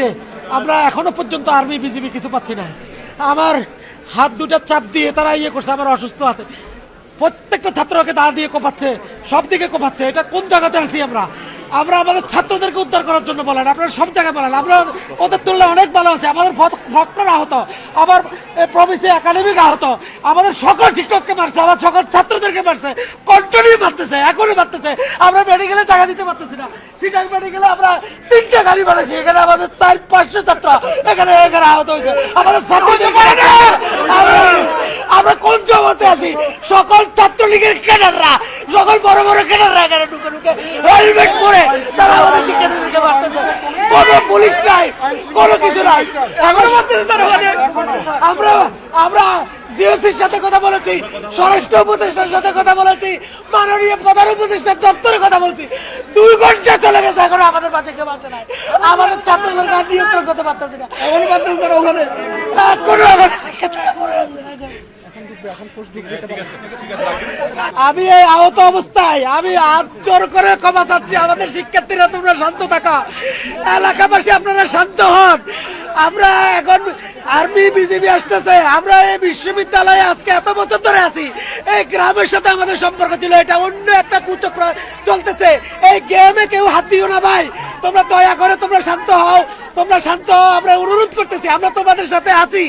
যে আমরা এখনো পর্যন্ত আর্মি বিজিবি কিছু পাচ্ছি না। আমার হাত দুটা চাপ দিয়ে তারা করছে, আমার অসুস্থ হাতে প্রত্যেকটা ছাত্রকে দা দিয়ে কোপাচ্ছে, সব দিকে কোপাচ্ছে। এটা কোন জায়গাতে আছি আমরা? আমরা আমাদের ছাত্রদেরকে উদ্ধার করার জন্য বলেন, আপনারা সব জায়গায় বলেন, আমরা ওদের তুলনায় অনেক ভালো আছে। আমাদের ভক্তরা আহত, আবার প্রভিসি একাডেমিক আহত, আমাদের সকল শিক্ষককে মারছে, আমার সকল ছাত্রদেরকে মারছে, কন্টিনিউ মারতেছে, এখনো মারতেছে। আমরা মেডিকেলে জায়গা দিতে পারতেছি না। সিটাং মেডিকেলে আমরা 3টে গাড়ি বানাইছি, এখানে আমাদের 400-500 ছাত্র এখানে আহত হয়েছে। আমাদের ছাত্রদের আমরা কোন জগতে আছি? সকল ছাত্রলীগের ক্যাডাররা, সকল বড় বড় ক্যাডাররা এখানে ঢুকে ঢুকে হেলমেট পরে তারা আমাদের শিক্ষার্থীদেরকে মারতেছে। কোনো পুলিশ নাই, কোনো কিছু নাই। আমরা জিওসির সাথে কথা বলেছি, স্বরাষ্ট্র উপদেষ্টার সাথে কথা বলেছি, মাননীয় প্রধান উপদেষ্টার দপ্তরে কথা বলছি। 2 ঘন্টা চলে গেছে, এখনো আমাদের পাশে কেউ আসে নাই। আমাদের ছাত্রদেরকে নিয়ন্ত্রণ করতে পারতেছি না। কোনো আমাদের শিক্ষার্থীরা পড়ে আছে। আমি এই আহত অবস্থায় আমি হাত জোর করে ক্ষমা চাচ্ছি। আমাদের শিক্ষার্থীরা, তোমরা শান্ত থাকা, এলাকাবাসী আপনারা শান্ত হন। আমরা এখন আর্মি বিজিবি আসতেছে, আমরা এই বিশ্ববিদ্যালয়ে আজকে এত বছর ধরে আছি। এই গ্রামের সাথে আমাদের সম্পর্ক ছিল, এটা অন্য একটা কুচক্র চলতেছে। এই গেমে কেউ হাত দিও না ভাই, তোমরা দয়া করে তোমরা শান্ত হও, তোমরা শান্ত হও। আমরা অনুরোধ করতেছি, আমরা তোমাদের সাথে আছি।